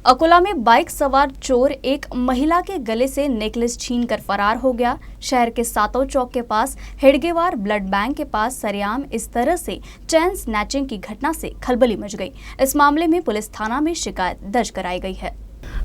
अकोला में बाइक सवार चोर एक महिला के गले से नेकलेस छीनकर फरार हो गया। शहर के सातों चौक के पास हेडगेवार ब्लड बैंक के पास सरेआम इस तरह से चेन स्नैचिंग की घटना से खलबली मच गई। इस मामले में पुलिस थाना में शिकायत दर्ज कराई गई है।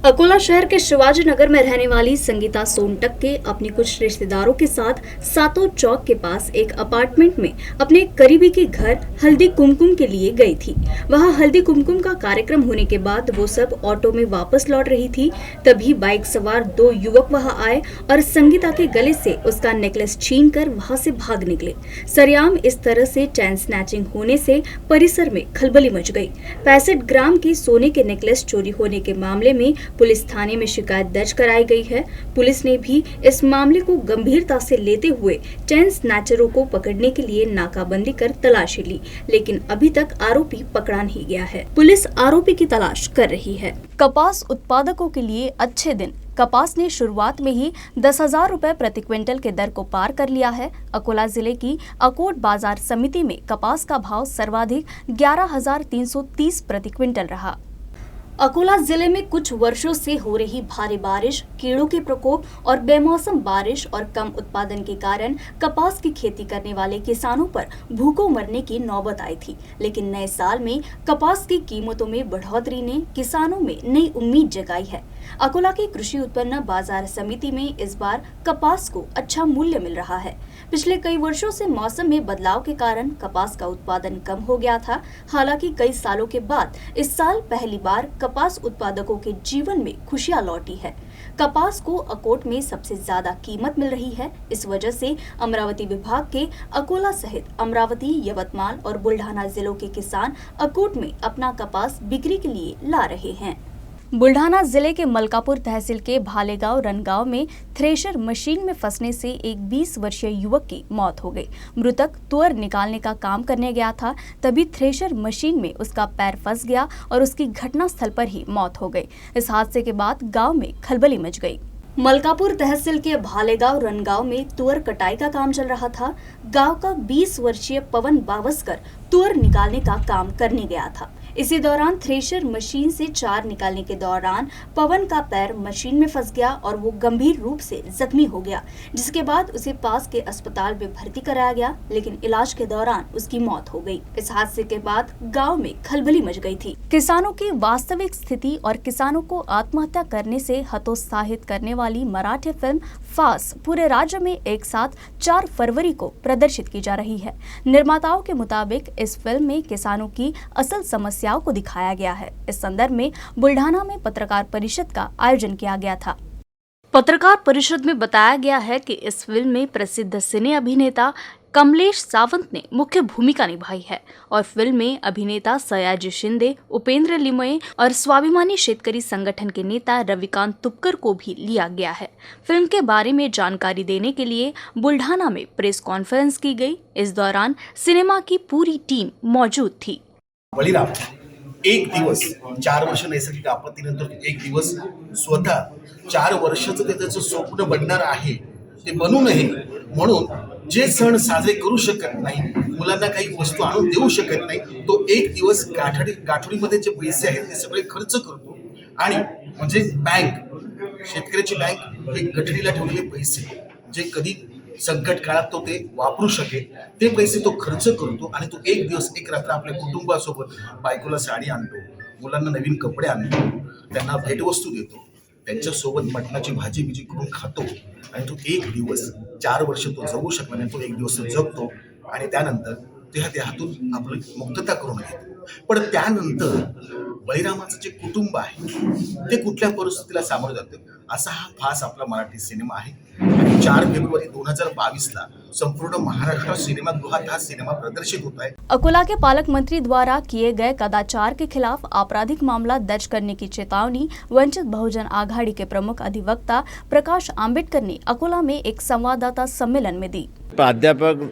अकोला शहर के शिवाजी नगर में रहने वाली संगीता सोनटक के अपने कुछ रिश्तेदारों के साथ सातों चौक के पास एक अपार्टमेंट में अपने करीबी के घर हल्दी कुमकुम के लिए गई थी। वहां हल्दी कुमकुम का कार्यक्रम होने के बाद वो सब ऑटो में वापस लौट रही थी। तभी बाइक सवार दो युवक वहां आए और संगीता के गले से उसका नेकलेस छीनकर वहां से भाग निकले। सरेआम इस तरह से चैन स्नैचिंग होने से परिसर में खलबली मच गई। 65 ग्राम के सोने के नेकलेस चोरी होने के मामले में पुलिस थाने में शिकायत दर्ज कराई गई है। पुलिस ने भी इस मामले को गंभीरता से लेते हुए चेन स्नैचरों को पकड़ने के लिए नाकाबंदी कर तलाशी ली, लेकिन अभी तक आरोपी पकड़ा नहीं गया है। पुलिस आरोपी की तलाश कर रही है। कपास उत्पादकों के लिए अच्छे दिन। कपास ने शुरुआत में ही 10,000 रुपए प्रति क्विंटल के दर को पार कर लिया है। अकोला जिले की अकोट बाजार समिति में कपास का भाव सर्वाधिक 11,330 प्रति क्विंटल रहा। अकोला जिले में कुछ वर्षों से हो रही भारी बारिश, कीड़ों के प्रकोप और बेमौसम बारिश और कम उत्पादन के कारण कपास की खेती करने वाले किसानों पर भूखों मरने की नौबत आई थी। लेकिन नए साल में कपास की कीमतों में बढ़ोतरी ने किसानों में नई उम्मीद जगाई है। अकोला की कृषि उत्पन्न बाजार समिति में इस बार कपास को अच्छा मूल्य मिल रहा है। पिछले कई वर्षों से मौसम में बदलाव के कारण कपास का उत्पादन कम हो गया था। हालांकि कई सालों के बाद इस साल पहली बार कपास उत्पादकों के जीवन में खुशियां लौटी है। कपास को अकोट में सबसे ज्यादा कीमत मिल रही है। इस वजह से अमरावती विभाग के अकोला सहित अमरावती, यवतमाल और बुल्ढाना जिलों के किसान अकोट में अपना कपास बिक्री के लिए ला रहे हैं। बुल्ढाना जिले के मलकापुर तहसील के भालेगांव रनगांव में थ्रेशर मशीन में फंसने से एक 20 वर्षीय युवक की मौत हो गई। मृतक तुअर निकालने का काम करने गया था, तभी थ्रेशर मशीन में उसका पैर फंस गया और उसकी घटनास्थल पर ही मौत हो गई। इस हादसे के बाद गांव में खलबली मच गई। मलकापुर तहसील के भालेगांव रनगांव में तुअर कटाई का काम चल रहा था। गांव का 20 वर्षीय पवन बावस्कर तुअर निकालने का काम करने गया था। इसी दौरान थ्रेशर मशीन से चार निकालने के दौरान पवन का पैर मशीन में फंस गया और वो गंभीर रूप से जख्मी हो गया, जिसके बाद उसे पास के अस्पताल में भर्ती कराया गया, लेकिन इलाज के दौरान उसकी मौत हो गई। इस हादसे के बाद गांव में खलबली मच गई थी। किसानों की वास्तविक स्थिति और किसानों को आत्महत्या करने से हतोत्साहित करने वाली मराठी फिल्म फास पूरे राज्य में एक साथ 4 फरवरी को प्रदर्शित की जा रही है। निर्माताओं के मुताबिक इस फिल्म में किसानों की असल समस्याओं को दिखाया गया है। इस संदर्भ में बुल्ढाना में पत्रकार परिषद का आयोजन किया गया था। पत्रकार परिषद में बताया गया है कि इस फिल्म में प्रसिद्ध सिने अभिनेता कमलेश सावंत ने मुख्य भूमिका निभाई है और फिल्म में अभिनेता सयाजी शिंदे, उपेंद्र लिमये और स्वाभिमानी शेतकरी संगठन के नेता रविकांत तुपकर को भी लिया गया है। फिल्म के बारे में जानकारी देने के लिए बुल्ढाना में प्रेस कॉन्फ्रेंस की गई। इस दौरान सिनेमा की पूरी टीम मौजूद थी। बळीराम एक दिवस 4 वर्ष नैसर्गिक आपत्तीनंतर एक दिवस स्वतः 4 वर्षाचं त्याचं स्वप्न बनणार आहे ते बनू नये म्हणून जे सण साजरे करू शकत नाही, मुलांना काही वस्तू आणून देऊ शकत नाही, तो एक दिवस गाठोडीमध्ये जे पैसे आहेत ते सगळे खर्च करतो आणि म्हणजे बँक, शेतकऱ्याची बँक हे गठडीला ठेवलेले पैसे जे कधी संकट काळात तो ते वापरू शकेल ते पैसे तो खर्च करतो आणि तो एक दिवस एक रात्र आपल्या कुटुंबासोबत बायकोला साडी आणतो, मुलांना नवीन कपडे आणतो, त्यांना भेटवस्तू देतो, त्यांच्यासोबत मटणाची भाजी बिजी करून खातो आणि तो एक दिवस 4 वर्ष तो जगू शकला नाही, तो एक दिवस जगतो आणि त्यानंतर त्या देहातून आपली मुक्तता करून घेतो। पण त्यानंतर बळीरामाचं जे कुटुंब आहे ते कुठल्या परिस्थितीला सामोरं जातं असा हा फास आपला मराठी सिनेमा आहे। 4 फेब्रुवारी 2022 ला संपूर्ण महाराष्ट्र सिनेमागृहात हा सिनेमा प्रदर्शित होता है। अकोला के पालक मंत्री द्वारा किए गए कदाचार के खिलाफ आपराधिक मामला दर्ज करने की चेतावनी वंचित बहुजन आघाड़ी के प्रमुख अधिवक्ता प्रकाश आंबेडकर ने अकोला में एक संवाददाता सम्मेलन में दी। प्राध्यापक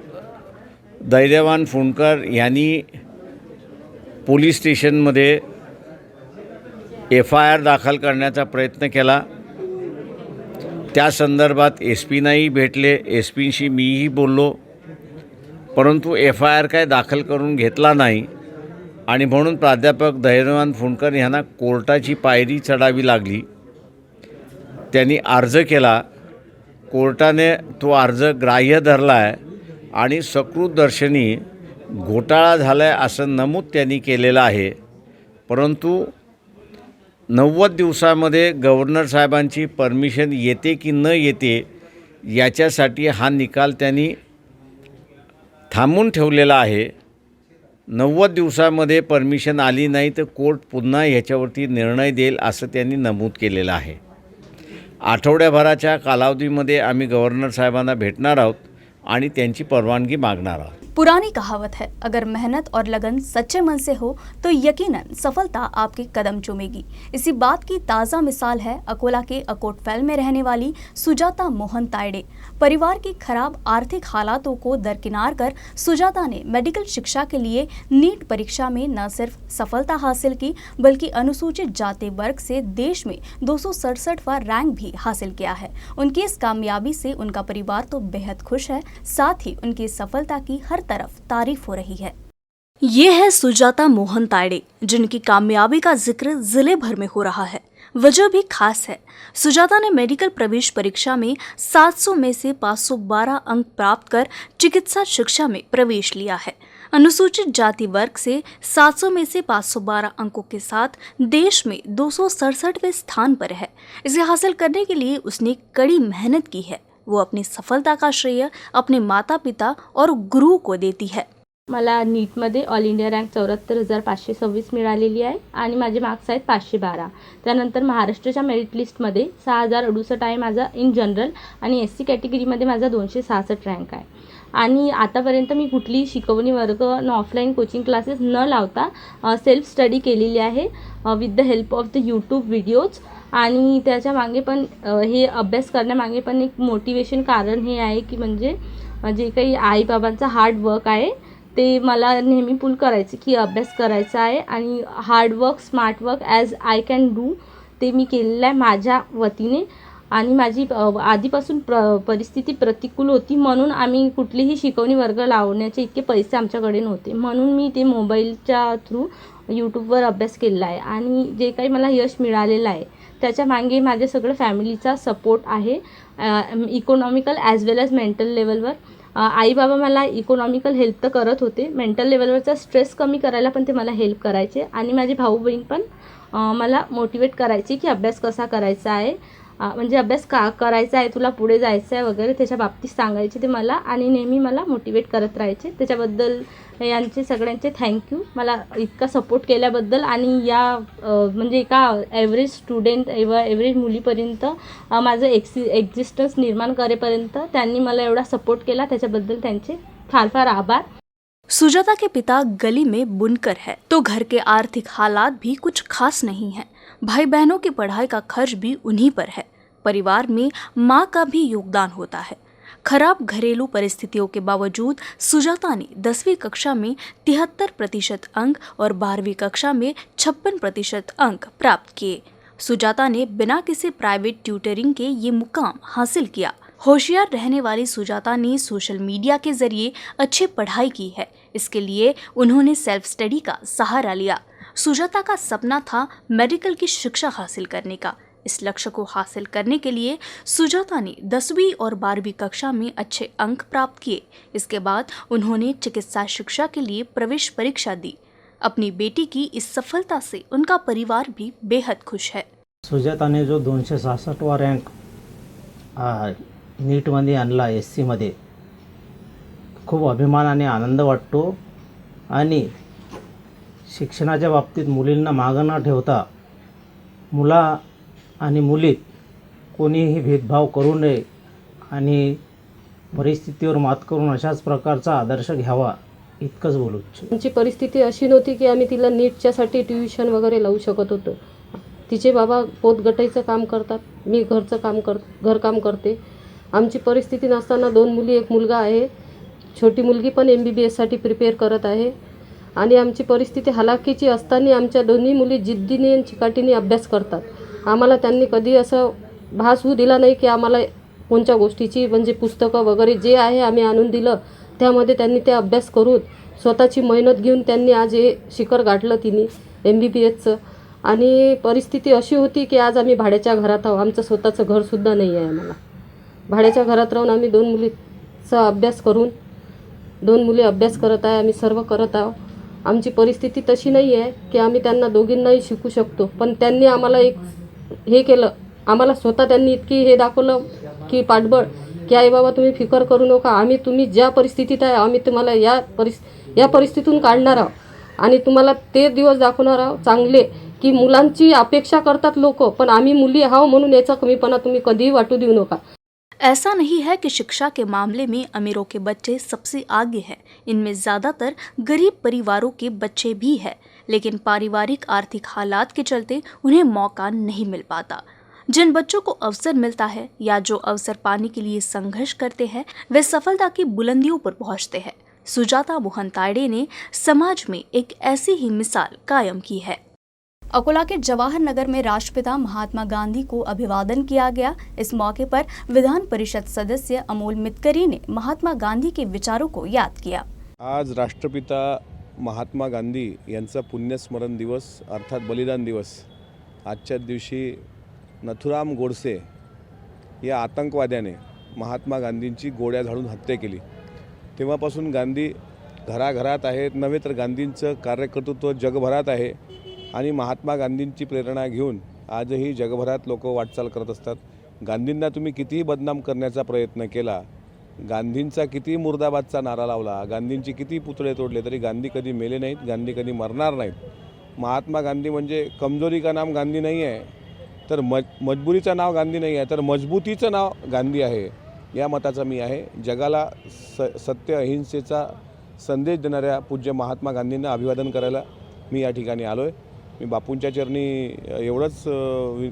धैर्यवान फुंडकर यांनी पोलीस स्टेशनमध्ये FIR दाखल करण्याचा प्रयत्न केला। त्या संदर्भात SP-नाही भेटले, SP-शी मीही बोललो, परंतु FIR काय दाखल करून घेतला नाही। आणि म्हणून प्राध्यापक धैर्यवान फुंडकर यांना कोर्टाची पायरी चढावी लागली. त्यांनी अर्ज केला. कोर्टाने तो अर्ज ग्राह्य धरला आहे आणि सकृतदर्शनी घोटाळा झाला आहे असं नमूद त्यांनी केलेलं आहे. परंतु 90 दिवसामध्ये गव्हर्नर साहेबांची परमिशन येते की न येते याच्यासाठी हा निकाल त्यांनी थांबून ठेवलेला आहे. 90 दिवसामध्ये परमिशन आली नाही तर कोर्ट पुन्हा ह्याच्यावरती निर्णय देईल असं त्यांनी नमूद केलेलं आहे. आठवड्याभराच्या कालावधीमध्ये आम्ही गव्हर्नर साहेबांना भेटणार आहोत आणि त्यांची परवानगी मागणार आहोत. पुरानी कहावत है, अगर मेहनत और लगन सच्चे मन से हो तो यकीनन सफलता आपके कदम चूमेगी। इसी बात की ताज़ा मिसाल है अकोला के अकोटफैल में रहने वाली सुजाता मोहन तायडे। परिवार की खराब आर्थिक हालातों को दरकिनार कर सुजाता ने मेडिकल शिक्षा के लिए नीट परीक्षा में न सिर्फ सफलता हासिल की बल्कि अनुसूचित जाति वर्ग से देश में 267वां रैंक भी हासिल किया है। उनकी इस कामयाबी से उनका परिवार तो बेहद खुश है, साथ ही उनकी सफलता की हर तरफ तारीफ हो रही है। ये है सुजाता मोहन तायडे, जिनकी कामयाबी का जिक्र जिले भर में हो रहा है। वजह भी खास है। सुजाता ने मेडिकल प्रवेश परीक्षा में 700 में से 512 अंक प्राप्त कर चिकित्सा शिक्षा में प्रवेश लिया है। अनुसूचित जाति वर्ग से 700 में से 512 अंकों के साथ देश में 267वें स्थान पर है। इसे हासिल करने के लिए उसने कड़ी मेहनत की है। वो अपनी सफलता का श्रेय अपने माता पिता और गुरु को देती है। मला नीटमध्ये ऑल इंडिया रँक 74,526 मिळालेली आहे आणि माझे मार्क्स आहेत 512. त्यानंतर महाराष्ट्राच्या मेरिट लिस्टमध्ये 6,068 आहे माझा इन जनरल आणि SC कॅटेगरीमध्ये माझा 266 रँक आहे. आणि आतापर्यंत मी कुठलीही शिकवणी वर्ग न ऑफलाईन कोचिंग क्लासेस न लावता सेल्फ स्टडी केलेली आहे with the help of the YouTube videos. आणि त्याच्या मागे पण हे अभ्यास करण्यामागे पण एक मोटिवेशन कारण हे आहे की म्हणजे जे काही आईबाबांचा हार्ड वर्क आहे ते मला नेहमी पुल करायचे की अभ्यास करायचा आहे आणि hard work smart work as I can do ते मी केलेलं आहे माझ्या वतीने. आणि माझी आधीपासून परिस्थिती प्रतिकूल होती म्हणून आम्ही कुठलीही शिकवणी वर्ग लावण्याचे इतके पैसे आमच्याकडे नव्हते, म्हणून मी ते मोबाईलच्या थ्रू यूट्यूबवर अभ्यास केलेला आहे. आणि जे काही मला यश मिळालेलं आहे त्याच्या मागे माझ्या सगळं फॅमिलीचा सपोर्ट आहे economical as well as mental लेवलवर. आई बाबा मला इकॉनॉमिकल हेल्प तर करत होते, मेंटल लेवलवरचा स्ट्रेस कमी करायला पण ते मला हेल्प करायचे. आणि माझे भाऊ बहीण पण मला मोटिवेट करायचे की अभ्यास कसा करायचा आहे, म्हणजे अभ्यास का करायचा आहे, तुला पुढे जायचं आहे वगैरे त्याच्या बाबतीत सांगायचे ते मला आणि नेहमी मला मोटिवेट करत राहायचे. त्याच्याबद्दल यांचे सगळ्यांचे थँक्यू मला इतका सपोर्ट केल्याबद्दल. आणि या म्हणजे एका ॲव्हरेज स्टुडंट ॲव्हरेज मुलीपर्यंत माझं एक्झिस्टन्स निर्माण करेपर्यंत त्यांनी मला एवढा सपोर्ट केला, त्याच्याबद्दल त्यांचे फार फार आभार. सुजाता के पिता गली में बुनकर है तो घर के आर्थिक हालात भी कुछ खास नहीं है। भाई बहनों की पढ़ाई का खर्च भी उन्हीं पर है। परिवार में माँ का भी योगदान होता है। खराब घरेलू परिस्थितियों के बावजूद सुजाता ने 10वीं कक्षा में 73% अंक और 12वीं कक्षा में 56% अंक प्राप्त किए। सुजाता ने बिना किसी प्राइवेट ट्यूटरिंग के ये मुकाम हासिल किया। होशियार रहने वाली सुजाता ने सोशल मीडिया के जरिए अच्छी पढ़ाई की है। इसके लिए उन्होंने सेल्फ स्टडी का सहारा लिया। सुजाता का सपना था मेडिकल की शिक्षा हासिल करने का। इस लक्ष्य को हासिल करने के लिए सुजाता ने 10वीं और 12वीं कक्षा में अच्छे अंक प्राप्त किए। इसके बाद उन्होंने चिकित्सा शिक्षा के लिए प्रवेश परीक्षा दी। अपनी बेटी की इस सफलता से उनका परिवार भी बेहद खुश है। सुजाताने जो 266वां रँक नीटमध्ये आणला SCमध्ये खूप अभिमान आणि आनंद वाटतो. आणि शिक्षणाच्या बाबतीत मुलींना मागं न ठेवता मुला आणि मुलीत कोणीही भेदभाव करू नये आणि परिस्थितीवर मात करून अशाच प्रकारचा आदर्श घ्यावा इतकंच बोलू इच्छितो. आमची परिस्थिती अशी नव्हती की आम्ही तिला नीटच्यासाठी ट्युशन वगैरे लावू शकत होतो. तिचे बाबा पोतगटाईचं काम करतात, मी घरकाम करते. आमची परिस्थिती नसताना 2 मुली 1 मुलगा आहे. छोटी मुलगी पण MBBSसाठी प्रिपेअर करत आहे. आणि आमची परिस्थिती हलाखीची असताना आमच्या दोन्ही मुली जिद्दीने आणि चिकाटीने अभ्यास करतात. आम्हाला त्यांनी कधी असं भास होऊ दिला नाही की आम्हाला कोणत्या गोष्टीची म्हणजे पुस्तकं वगैरे जे आहे आम्ही आणून दिलं त्यामध्ये त्यांनी ते अभ्यास करून स्वतःची मेहनत घेऊन त्यांनी आज हे शिखर गाठलं तिने MBBSचं. आणि परिस्थिती अशी होती की आज आम्ही भाड्याच्या घरात आहोत. आमचं स्वतःचं घरसुद्धा नाही आहे आम्हाला. भाड्याच्या घरात राहून आम्ही 2 मुलीचा अभ्यास करून 2 मुली अभ्यास करत आहे. आम्ही सर्व करत आहोत. आमची परिस्थिती तशी नाही आहे की आम्ही त्यांना दोघींनाही शिकू शकतो. पण त्यांनी आम्हाला एक हे केलं, आम्हाला स्वतः त्यांनी इतकी हे दाखवलं की पाठबळ की आई बाबा तुम्ही फिकर करू नका, आम्ही तुम्ही ज्या परिस्थितीत आहे आम्ही तुम्हाला या परिस्थितीतून काढणार आहोत आणि तुम्हाला ते दिवस दाखवणार आहोत चांगले की मुलांची अपेक्षा करतात लोक, पण आम्ही मुली आहोत म्हणून याचा कमीपणा तुम्ही कधीही वाटू देऊ नका. ऐसा नहीं है कि शिक्षा के मामले में अमीरों के बच्चे सबसे आगे हैं। इनमें ज़्यादातर गरीब परिवारों के बच्चे भी हैं, लेकिन पारिवारिक आर्थिक हालात के चलते उन्हें मौका नहीं मिल पाता। जिन बच्चों को अवसर मिलता है या जो अवसर पाने के लिए संघर्ष करते हैं वे सफलता की बुलंदियों पर पहुंचते हैं। सुजाता मोहन तायडे ने समाज में एक ऐसी ही मिसाल कायम की है। अकोला के जवाहर नगर में राष्ट्रपिता महात्मा गांधी को अभिवादन किया गया। इस मौके पर विधान परिषद सदस्य अमोल मितकरी ने महात्मा गांधी के विचारों को याद किया। आज राष्ट्रपिता महात्मा गांधी यांचा पुण्यस्मरण दिवस अर्थात बलिदान दिवस। आजच्या दिवशी नथुराम गोडसे या आतंकवाद्याने महात्मा गांधींची गोळ्या झाडून हत्या केली। तेव्हापासून गांधी घराघरात आहेत, नव्हे तर गांधींचं कार्यकर्तृत्व जगभरात आहे आणि महात्मा गांधींची प्रेरणा घेऊन आजही जगभरात लोक वाटचाल करत असतात। गांधींना तुम्ही कितीही बदनाम करण्याचा प्रयत्न केला, गांधींचा किती मुर्दाबादचा नारा लावला, गांधींची किती पुतळे तोडले, तरी गांधी कधी मेले नाहीत, गांधी कधी मरणार नाहीत। महात्मा गांधी म्हणजे कमजोरी का नाम गांधी नाही आहे, तर मजबुरीचं नाव गांधी नाही आहे, तर मजबूतीचं नाव गांधी आहे। या मताचा मी आहे। जगाला सत्य अहिंसेचा संदेश देणाऱ्या पूज्य महात्मा गांधींना अभिवादन करायला मी या ठिकाणी आलो आहे। मी बापूंच्या चरणी एवढंच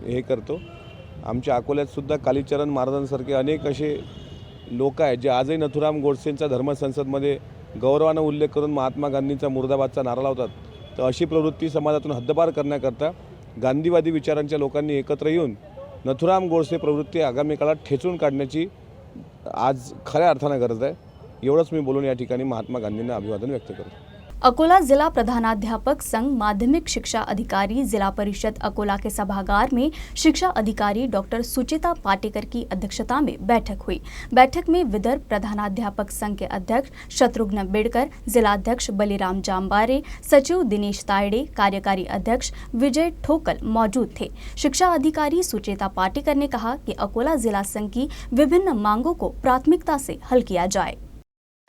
हे करतो। आमच्या अकोल्यातसुद्धा कालीचरण महाराजांसारखे अनेक असे लोक आहेत जे आजही नथुराम गोडसेंचा धर्मसंसदमध्ये गौरवानं उल्लेख करून महात्मा गांधींचा मुर्दाबादचा नारा लावतात। तर अशी प्रवृत्ती समाजातून हद्दपार करण्याकरता गांधीवादी विचारांच्या लोकांनी एकत्र येऊन नथुराम गोडसे प्रवृत्ती आगामी काळात ठेचून काढण्याची आज खऱ्या अर्थानं गरज आहे। एवढंच मी बोलून या ठिकाणी महात्मा गांधींना अभिवादन व्यक्त करतो। अकोला जिला प्रधानाध्यापक संघ माध्यमिक शिक्षा अधिकारी जिला परिषद अकोला के सभागार में शिक्षा अधिकारी डॉक्टर सुचिता पाटेकर की अध्यक्षता में बैठक हुई। बैठक में विदर्भ प्रधानाध्यापक संघ के अध्यक्ष शत्रुघ्न बेड़कर, जिलाध्यक्ष बलिराम जाम्बारे, सचिव दिनेश तायडे, कार्यकारी अध्यक्ष विजय ठोकल मौजूद थे। शिक्षा अधिकारी सुचिता पाटेकर ने कहा कि अकोला जिला संघ की विभिन्न मांगों को प्राथमिकता से हल किया जाए।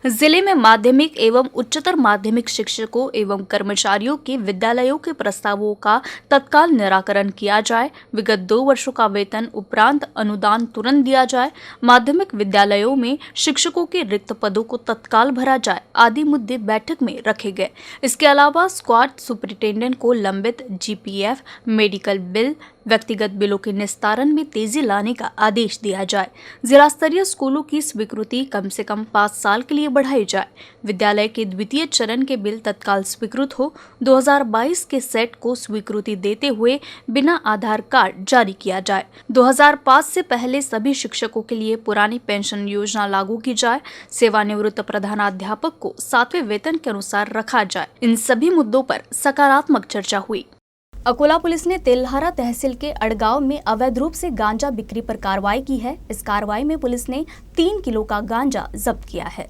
जिले में माध्यमिक एवं उच्चतर माध्यमिक शिक्षकों एवं कर्मचारियों के विद्यालयों के प्रस्तावों का तत्काल निराकरण किया जाए। विगत 2 वर्षों का वेतन उपरांत अनुदान तुरंत दिया जाए। माध्यमिक विद्यालयों में शिक्षकों के रिक्त पदों को तत्काल भरा जाए आदि मुद्दे बैठक में रखे गए। इसके अलावा स्क्वाड सुपरिटेंडेंट को लंबित GPF, मेडिकल बिल, व्यक्तिगत बिलों के निस्तारण में तेजी लाने का आदेश दिया जाए। जिला स्तरीय स्कूलों की स्वीकृति कम से कम 5 साल के लिए बढ़ाई जाए। विद्यालय के द्वितीय चरण के बिल तत्काल स्वीकृत हो। 2022 के सेट को स्वीकृति देते हुए बिना आधार कार्ड जारी किया जाए। 2005 से पहले सभी शिक्षकों के लिए पुरानी पेंशन योजना लागू की जाए। सेवानिवृत्त प्रधानाध्यापक को 7वें वेतन के अनुसार रखा जाए। इन सभी मुद्दों पर सकारात्मक चर्चा हुई। अकोला पुलिस ने तेल्हारा तहसील के अड़गांव में अवैध रूप से गांजा बिक्री पर कार्रवाई की है। इस कार्रवाई में पुलिस ने 3 किलो का गांजा जब्त किया है।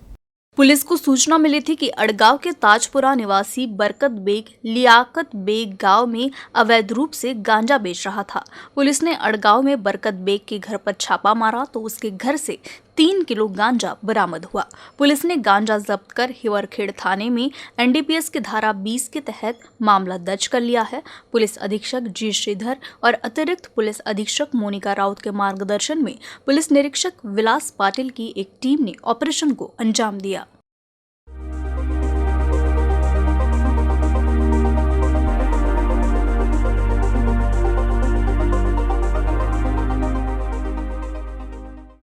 पुलिस को सूचना मिली थी कि अड़गांव के ताजपुरा निवासी बरकत बेग लियाकत बेग गांव में अवैध रूप से गांजा बेच रहा था। पुलिस ने अड़गांव में बरकत बेग के घर पर छापा मारा तो उसके घर से 3 किलो गांजा बरामद हुआ। पुलिस ने गांजा जब्त कर हिवरखेड़ थाने में NDPS की धारा 20 के तहत मामला दर्ज कर लिया है। पुलिस अधीक्षक G श्रीधर और अतिरिक्त पुलिस अधीक्षक मोनिका राउत के मार्गदर्शन में पुलिस निरीक्षक विलास पाटिल की एक टीम ने ऑपरेशन को अंजाम दिया।